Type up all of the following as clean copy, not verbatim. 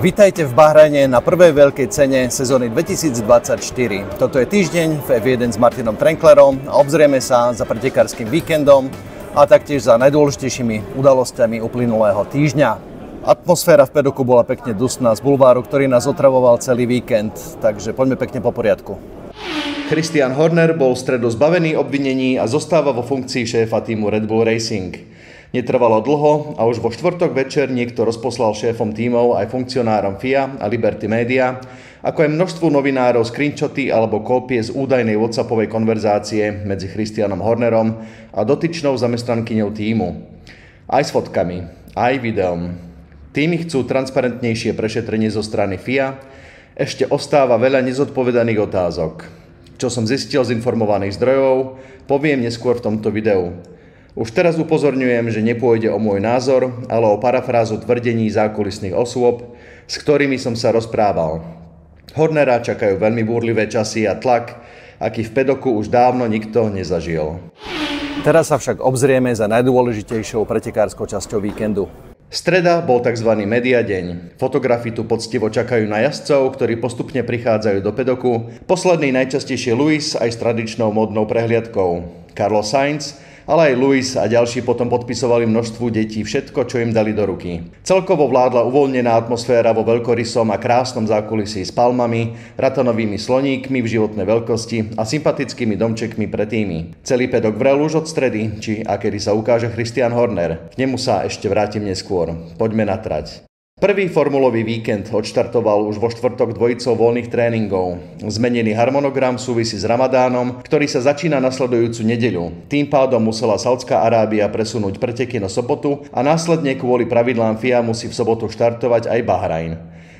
Vítajte v Bahrajne na prvej veľkej cene sezóny 2024. Toto je týždeň v F1 s Martinom Trenklerom a obzrieme sa za pretekárskym víkendom a taktiež za najdôležitejšími udalosťami uplynulého týždňa. Atmosféra v pedoku bola pekne dusná z bulváru, ktorý nás otravoval celý víkend, takže poďme pekne po poriadku. Christian Horner bol v stredu zbavený obvinení a zostáva vo funkcii šéfa týmu Red Bull Racing. Netrvalo dlho a už vo štvrtok večer niekto rozposlal šéfom tímov aj funkcionárom FIA a Liberty Media, ako aj množstvu novinárov screenshoty alebo kópie z údajnej WhatsAppovej konverzácie medzi Christianom Hornerom a dotyčnou zamestnankyňou tímu. Aj s fotkami, aj videom. Týmy chcú transparentnejšie prešetrenie zo strany FIA. Ešte ostáva veľa nezodpovedaných otázok. Čo som zistil z informovaných zdrojov, poviem neskôr v tomto videu. Už teraz upozorňujem, že nepôjde o môj názor, ale o parafrázu tvrdení zákulisných osôb, s ktorými som sa rozprával. Hornera čakajú veľmi búrlivé časy a tlak, aký v pedoku už dávno nikto nezažil. Teraz sa však obzrieme za najdôležitejšou pretekárskou časťou víkendu. Streda bol tzv. Media deň. Fotografi tu poctivo čakajú na jazdcov, ktorí postupne prichádzajú do pedoku. Posledný najčastejšie Lewis aj s tradičnou modnou prehliadkou. Carlos Sainz, ale aj Lewis a ďalší potom podpisovali množstvu detí všetko, čo im dali do ruky. Celkovo vládla uvoľnená atmosféra vo veľkorysom a krásnom zákulisí s palmami, ratanovými sloníkmi v životnej veľkosti a sympatickými domčekmi pre týmy. Celý pedok vrel už od stredy, či a kedy sa ukáže Christian Horner. K nemu sa ešte vrátim neskôr. Poďme na trať. Prvý formulový víkend odštartoval už vo štvrtok dvojicou voľných tréningov. Zmenený harmonogram súvisí s Ramadánom, ktorý sa začína nasledujúcu nedeľu. Tým pádom musela Saudská Arábia presunúť preteky na sobotu a následne kvôli pravidlám FIA musí v sobotu štartovať aj Bahrajn.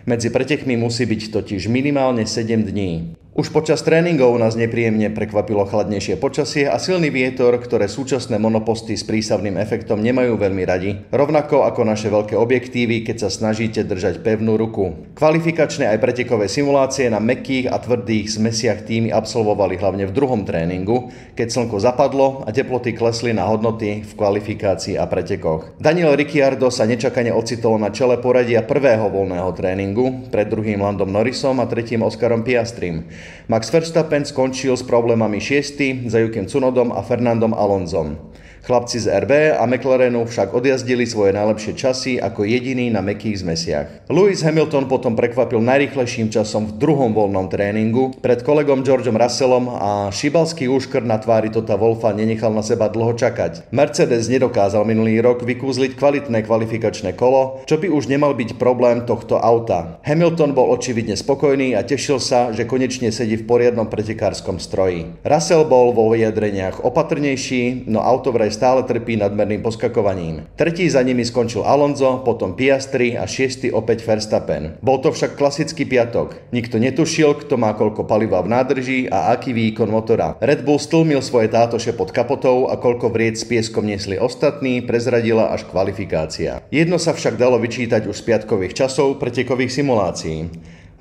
Medzi pretekmi musí byť totiž minimálne 7 dní. Už počas tréningov nás nepríjemne prekvapilo chladnejšie počasie a silný vietor, ktoré súčasné monoposty s prísavným efektom nemajú veľmi radi, rovnako ako naše veľké objektívy, keď sa snažíte držať pevnú ruku. Kvalifikačné aj pretekové simulácie na mäkkých a tvrdých zmesiach týmy absolvovali hlavne v druhom tréningu, keď slnko zapadlo a teploty klesli na hodnoty v kvalifikácii a pretekoch. Daniel Ricciardo sa nečakane ocitol na čele poradia prvého voľného tréningu pred druhým Landom Norrisom a tretím Oscarom Piastrim. Max Verstappen skončil s problémami 6. za Yukim Tsunodom a Fernandom Alonsom. Chlapci z RB a McLarenu však odjazdili svoje najlepšie časy ako jediný na mäkkých zmesiach. Lewis Hamilton potom prekvapil najrýchlejším časom v druhom voľnom tréningu pred kolegom Georgeom Russellom a šibalský úškr na tvári Tota Wolffa nenechal na seba dlho čakať. Mercedes nedokázal minulý rok vykúzliť kvalitné kvalifikačné kolo, čo by už nemal byť problém tohto auta. Hamilton bol očividne spokojný a tešil sa, že konečne sedí v poriadnom pretekárskom stroji. Russell bol vo vyjadreniach opatrnejší, no auto vraj stále trpí nadmerným poskakovaním. Tretí za nimi skončil Alonso, potom Piastri a šiestý opäť Verstappen. Bol to však klasický piatok. Nikto netušil, kto má koľko paliva v nádrži a aký výkon motora. Red Bull stlmil svoje tátoše pod kapotou a koľko vriec s pieskom niesli ostatní, prezradila až kvalifikácia. Jedno sa však dalo vyčítať už z piatkových časov pretekových simulácií.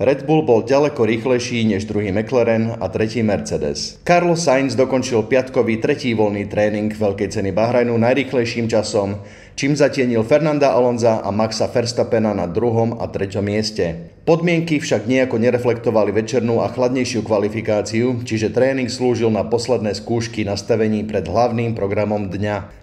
Red Bull bol ďaleko rýchlejší než druhý McLaren a tretí Mercedes. Carlos Sainz dokončil piatkový tretí voľný tréning Veľkej ceny Bahrajnu najrýchlejším časom, čím zatienil Fernanda Alonsa a Maxa Verstappena na druhom a treťom mieste. Podmienky však nejako nereflektovali večernú a chladnejšiu kvalifikáciu, čiže tréning slúžil na posledné skúšky nastavení pred hlavným programom dňa.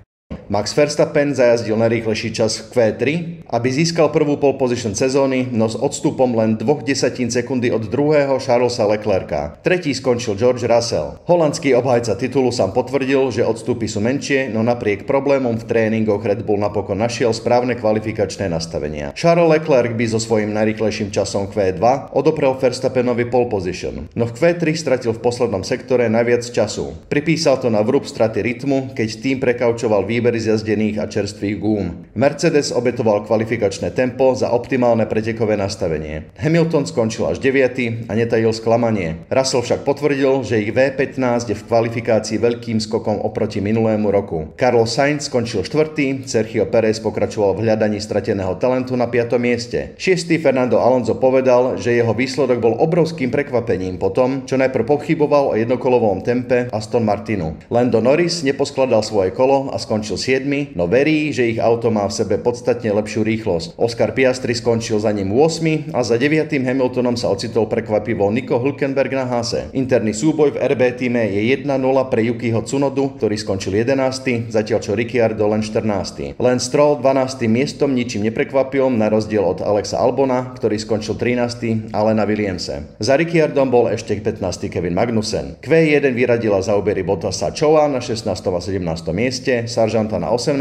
Max Verstappen zajazdil najrýchlejší čas v Q3, aby získal prvú pole position sezóny, no s odstupom len 0,2 sekundy od druhého Charlesa Leclerca. Tretí skončil George Russell. Holandský obhajca titulu sám potvrdil, že odstupy sú menšie, no napriek problémom v tréningoch Red Bull napokon našiel správne kvalifikačné nastavenia. Charles Leclerc by so svojím najrýchlejším časom Q2 odoprel Verstappenovi pole position, no v Q3 stratil v poslednom sektore najviac času. Pripísal to na vrúb straty rytmu, keď tým prekaučoval výber zjazdených a čerstvých gúm. Mercedes obetoval kvalifikačné tempo za optimálne pretekové nastavenie. Hamilton skončil až 9. a netajil sklamanie. Russell však potvrdil, že ich V15 je v kvalifikácii veľkým skokom oproti minulému roku. Carlos Sainz skončil 4. Sergio Perez pokračoval v hľadaní strateného talentu na 5. mieste. 6. Fernando Alonso povedal, že jeho výsledok bol obrovským prekvapením po tom, čo najprv pochyboval o jednokolovom tempe Aston Martinu. Lando Norris neposkladal svoje kolo a skončil 7, no verí, že ich auto má v sebe podstatne lepšiu rýchlosť. Oscar Piastri skončil za ním 8 a za 9. Hamiltonom sa ocitol prekvapivo Nico Hülkenberg na Haase. Interný súboj v RB týme je 1-0 pre Yukiho Tsunodu, ktorý skončil 11, zatiaľ čo Ricciardo len 14. Lance Stroll 12. miestom ničím neprekvapil, na rozdiel od Alexa Albona, ktorý skončil 13. ale na Williamse. Za Ricciardom bol ešte 15. Kevin Magnussen. Q1 vyradila za úbery Bottasa Choua na 16. a 17. mieste, Sargenta na 18.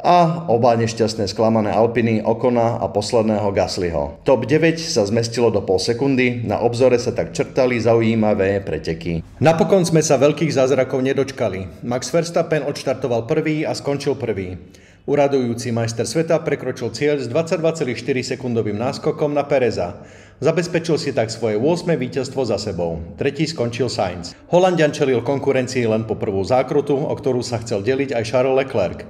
a oba nešťastné sklamané Alpiny Ocona a posledného Gaslyho. Top 9 sa zmestilo do pol sekundy, na obzore sa tak črtali zaujímavé preteky. Napokon sme sa veľkých zázrakov nedočkali. Max Verstappen odštartoval prvý a skončil prvý. Uradujúci majster sveta prekročil cieľ s 22,4 sekundovým náskokom na Pereza. Zabezpečil si tak svoje 8. víťazstvo za sebou. Tretí skončil Sainz. Holanďan čelil konkurencii len po prvú zákrutu, o ktorú sa chcel deliť aj Charles Leclerc.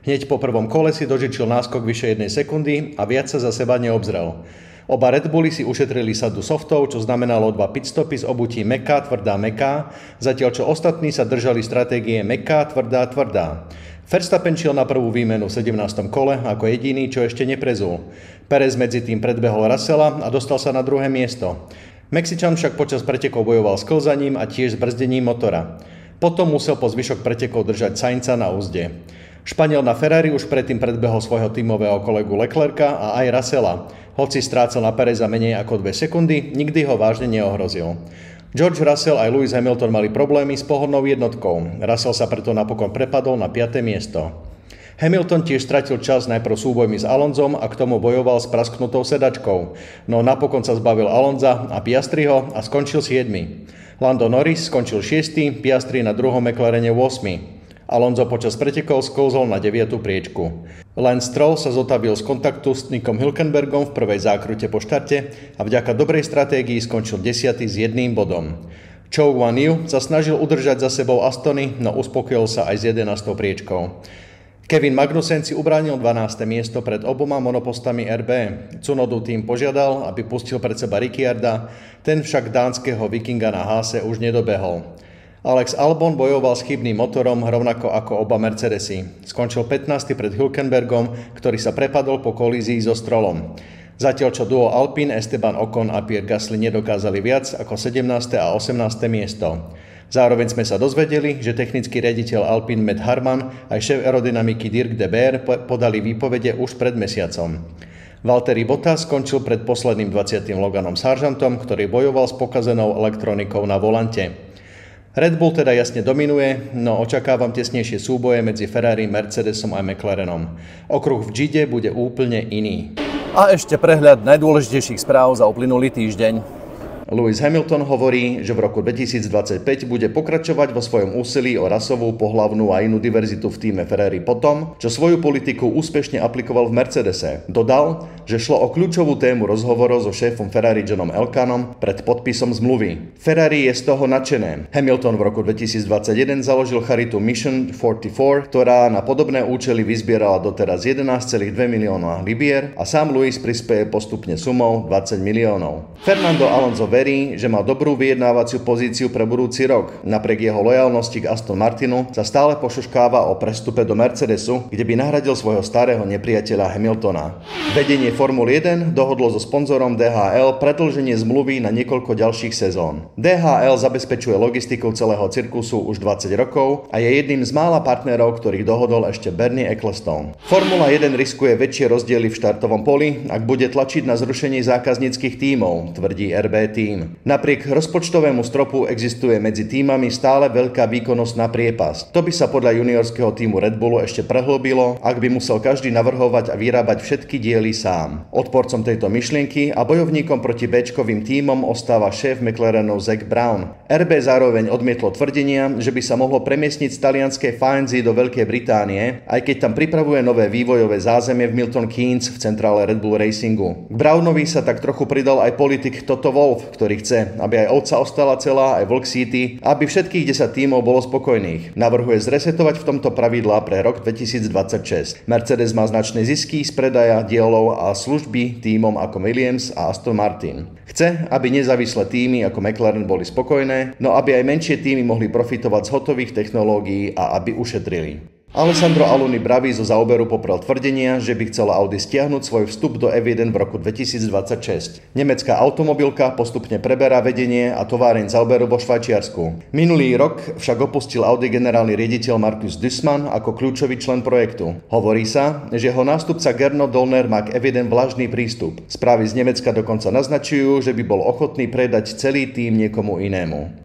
Hneď po prvom kole si dožičil náskok vyše 1 sekundy a viac sa za seba neobzrel. Oba Red Bulli si ušetrili sadu softov, čo znamenalo 2 pitstopy s obutí mäkká, tvrdá, mäkká, zatiaľ čo ostatní sa držali stratégie mäkká, tvrdá, tvrdá. Verstappen šiel na prvú výmenu v 17. kole ako jediný, čo ešte neprezul. Perez medzi tým predbehol Russella a dostal sa na druhé miesto. Mexičan však počas pretekov bojoval s klzaním a tiež s brzdením motora. Potom musel po zvyšok pretekov držať Sainza na úzde. Španiel na Ferrari už predtým predbehol svojho tímového kolegu Leclerca a aj Russella. Hoci strácal na Pereza menej ako 2 sekundy, nikdy ho vážne neohrozil. George Russell aj Lewis Hamilton mali problémy s pohodnou jednotkou. Russell sa preto napokon prepadol na 5. miesto. Hamilton tiež stratil čas najprv súbojmi s Alonzom a k tomu bojoval s prasknutou sedačkou, no napokon sa zbavil Alonza a Piastriho a skončil 7. Lando Norris skončil 6., Piastri na druhom McLarene 8. Alonso počas pretekov sklzol na 9. priečku. Lance Stroll sa zotavil z kontaktu s Nickom Hülkenbergom v prvej zákrute po štarte a vďaka dobrej stratégii skončil 10. s 1 bodom. Zhou Guanyu sa snažil udržať za sebou Astony, no uspokojil sa aj s 11. priečkou. Kevin Magnussen si ubránil 12. miesto pred oboma monopostami RB. Tsunodu tým požiadal, aby pustil pred seba Ricciarda, ten však dánskeho Vikinga na Haase už nedobehol. Alex Albon bojoval s chybným motorom rovnako ako oba Mercedesy. Skončil 15. pred Hülkenbergom, ktorý sa prepadol po kolízii so Strollom. Zatiaľ čo duo Alpine Esteban Ocon a Pierre Gasly nedokázali viac ako 17. a 18. miesto. Zároveň sme sa dozvedeli, že technický riaditeľ Alpine Matt Harman aj šéf aerodynamiky Dirk de Beer podali výpovede už pred mesiacom. Valtteri Bottas skončil pred posledným 20. Loganom Sargentom, ktorý bojoval s pokazenou elektronikou na volante. Red Bull teda jasne dominuje, no očakávam tesnejšie súboje medzi Ferrari, Mercedesom a McLarenom. Okruh v Gide bude úplne iný. A ešte prehľad najdôležitejších správ za uplynulý týždeň. Lewis Hamilton hovorí, že v roku 2025 bude pokračovať vo svojom úsilí o rasovú, pohlavnú a inú diverzitu v tíme Ferrari potom, čo svoju politiku úspešne aplikoval v Mercedese. Dodal, že šlo o kľúčovú tému rozhovorov so šéfom Ferrari Johnom Elkannom pred podpisom zmluvy. Ferrari je z toho nadšené. Hamilton v roku 2021 založil charitu Mission 44, ktorá na podobné účely vyzbierala doteraz 11,2 milióna libier a sám Lewis prispieje postupne sumou 20 miliónov. Fernando Alonso verí, že má dobrú vyjednávaciu pozíciu pre budúci rok. Napriek jeho lojalnosti k Aston Martinu sa stále pošuškáva o prestupe do Mercedesu, kde by nahradil svojho starého nepriateľa Hamiltona. Vedenie Formuly 1 dohodlo so sponzorom DHL predĺženie zmluvy na niekoľko ďalších sezón. DHL zabezpečuje logistiku celého cirkusu už 20 rokov a je jedným z mála partnerov, ktorých dohodol ešte Bernie Ecclestone. Formula 1 riskuje väčšie rozdiely v štartovom poli, ak bude tlačiť na zrušenie zákazníckych tímov, tvrdí RB tým. Napriek rozpočtovému stropu existuje medzi tímami stále veľká výkonnostná priepasť. To by sa podľa juniorského tímu Red Bullu ešte prehlbilo, ak by musel každý navrhovať a vyrábať všetky diely sám. Odporcom tejto myšlienky a bojovníkom proti B-čkovým tímom ostáva šéf McLarenov Zak Brown. RB zároveň odmietlo tvrdenia, že by sa mohlo premiestniť z talianskej Faenzy do Veľkej Británie, aj keď tam pripravuje nové vývojové zázemie v Milton Keynes v centrále Red Bull Racingu. K Brownovi sa tak trochu pridal aj politik Toto Wolff, ktorý chce, aby aj ovca ostala celá, aj Vlk City, aby všetkých 10 tímov bolo spokojných. Navrhuje zresetovať v tomto pravidlá pre rok 2026. Mercedes má značné zisky z predaja dielov a služby tímom ako Williams a Aston Martin. Chce, aby nezávislé tímy ako McLaren boli spokojné, no aby aj menšie tímy mohli profitovať z hotových technológií a aby ušetrili. Alessandro Alunni Bravi zo záoberu poprel tvrdenia, že by chcela Audi stiahnuť svoj vstup do F1 v roku 2026. Nemecká automobilka postupne preberá vedenie a továreň záoberu vo Švajčiarsku. Minulý rok však opustil Audi generálny riaditeľ Markus Duesmann ako kľúčový člen projektu. Hovorí sa, že jeho nástupca Gernot Dollner má k F1 vlažný prístup. Správy z Nemecka dokonca naznačujú, že by bol ochotný predať celý tým niekomu inému.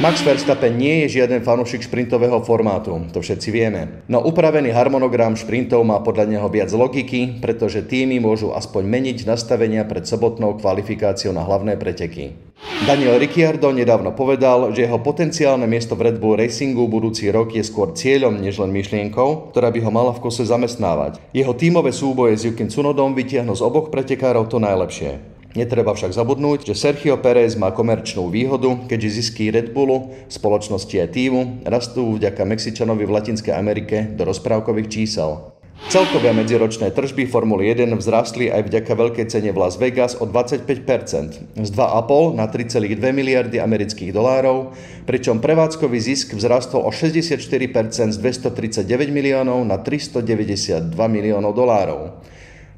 Max Verstappen nie je žiaden fanúšik šprintového formátu, to všetci vieme. No upravený harmonogram šprintov má podľa neho viac logiky, pretože týmy môžu aspoň meniť nastavenia pred sobotnou kvalifikáciou na hlavné preteky. Daniel Ricciardo nedávno povedal, že jeho potenciálne miesto v Red Bull Racingu budúci rok je skôr cieľom než len myšlienkou, ktorá by ho mala v kuse zamestnávať. Jeho tímové súboje s Yukim Tsunodom vytiahnu z oboch pretekárov to najlepšie. Netreba však zabudnúť, že Sergio Pérez má komerčnú výhodu, keďže zisky Red Bullu, spoločnosti a týmu rastú vďaka Mexičanovi v Latinskej Amerike do rozprávkových čísel. Celkové medziročné tržby Formuly 1 vzrástli aj vďaka veľkej cene v Las Vegas o 25%, z 2,5 na 3,2 miliardy amerických dolárov, pričom prevádzkový zisk vzrástol o 64% z 239 miliónov na 392 miliónov dolárov.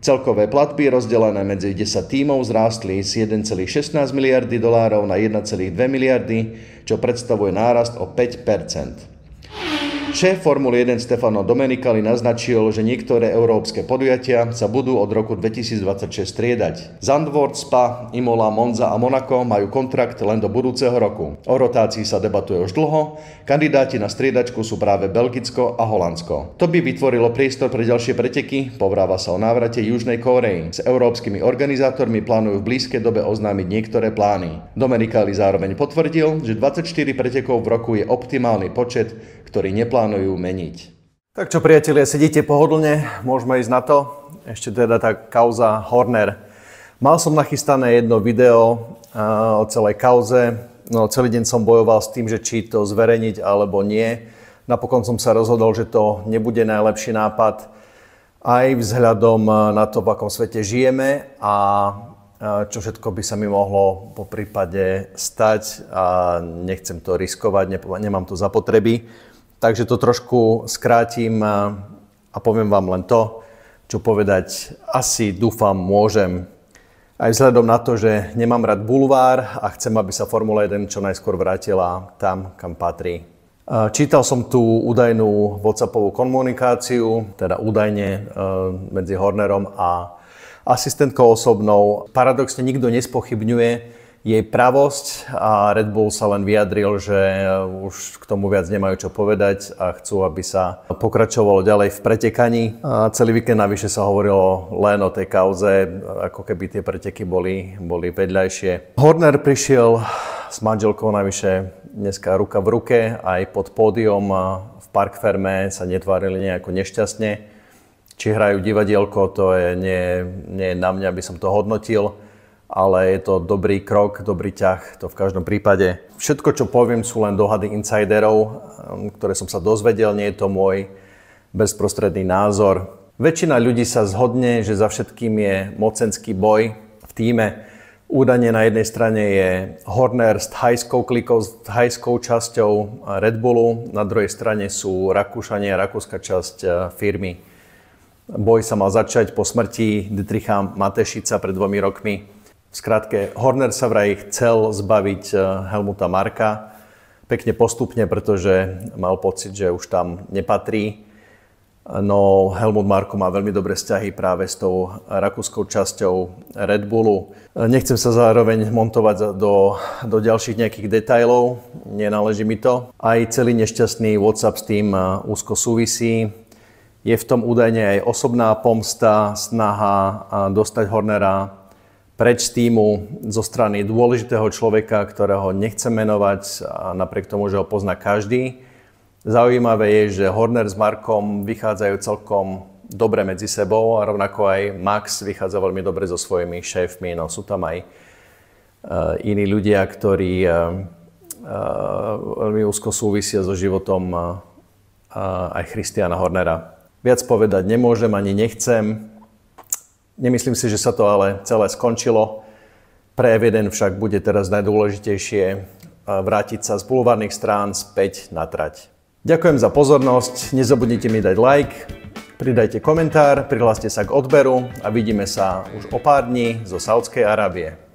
Celkové platby rozdelené medzi 10 tímov zrástli z 1,16 miliardy dolárov na 1,2 miliardy, čo predstavuje nárast o 5%. Šéf Formuly 1 Stefano Domenicali naznačil, že niektoré európske podujatia sa budú od roku 2026 striedať. Zandvoort, Spa, Imola, Monza a Monaco majú kontrakt len do budúceho roku. O rotácii sa debatuje už dlho, kandidáti na striedačku sú práve Belgicko a Holandsko. To by vytvorilo priestor pre ďalšie preteky, povráva sa o návrate Južnej Kórey. S európskymi organizátormi plánujú v blízkej dobe oznámiť niektoré plány. Domenicali zároveň potvrdil, že 24 pretekov v roku je optimálny počet, ktorý neplánujú meniť. Tak čo, priatelia, sedíte pohodlne? Môžeme ísť na to? Ešte teda tá kauza Horner. Mal som nachystané jedno video o celej kauze. No, celý deň som bojoval s tým, že či to zverejniť alebo nie. Napokon som sa rozhodol, že to nebude najlepší nápad. Aj vzhľadom na to, v akom svete žijeme a čo všetko by sa mi mohlo po prípade stať a nechcem to riskovať, nemám to zapotreby. Takže to trošku skrátim a poviem vám len to, čo povedať asi, dúfam, môžem. Aj vzhľadom na to, že nemám rád bulvár a chcem, aby sa Formula 1 čo najskôr vrátila tam, kam patrí. Čítal som tú údajnú WhatsAppovú komunikáciu, teda údajne medzi Hornerom a asistentkou osobnou. Paradoxne nikto nespochybňuje jej pravosť a Red Bull sa len vyjadril, že už k tomu viac nemajú čo povedať a chcú, aby sa pokračovalo ďalej v pretekaní. A celý víkend navyše sa hovorilo len o tej kauze, ako keby tie preteky boli vedľajšie. Horner prišiel s manželkou navyše dneska ruka v ruke, aj pod pódium v Park Ferme sa netvárili nejako nešťastne. Či hrajú divadielko, to nie je na mňa, aby som to hodnotil. Ale je to dobrý krok, dobrý ťah, to v každom prípade. Všetko, čo poviem, sú len dohady insiderov, ktoré som sa dozvedel, nie je to môj bezprostredný názor. Väčšina ľudí sa zhodne, že za všetkým je mocenský boj v tíme. Údajne na jednej strane je Horner s thajskou časťou Red Bullu, na druhej strane sú Rakúšania, rakúska časť firmy. Boj sa mal začať po smrti Dietricha Matešica pred 2 rokmi. V skratke, Horner sa vraj chcel zbaviť Helmuta Marka pekne postupne, pretože mal pocit, že už tam nepatrí. No Helmut Marko má veľmi dobré vzťahy práve s tou rakúskou časťou Red Bullu. Nechcem sa zároveň montovať do ďalších nejakých detailov, nenáleží mi to. Aj celý nešťastný WhatsApp s tým úzko súvisí. Je v tom údajne aj osobná pomsta, snaha dostať Hornera preč z týmu zo strany dôležitého človeka, ktorého nechcem menovať, a napriek tomu, že ho pozná každý. Zaujímavé je, že Horner s Markom vychádzajú celkom dobre medzi sebou a rovnako aj Max vychádza veľmi dobre so svojimi šéfmi. No, sú tam aj iní ľudia, ktorí veľmi úzko súvisia so životom aj Christiana Hornera. Viac povedať nemôžem ani nechcem. Nemyslím si, že sa to ale celé skončilo. Pre F1 však bude teraz najdôležitejšie vrátiť sa z bulvárnych strán späť na trať. Ďakujem za pozornosť, nezabudnite mi dať like, pridajte komentár, prihláste sa k odberu a vidíme sa už o pár dní zo Saúdskej Arábie.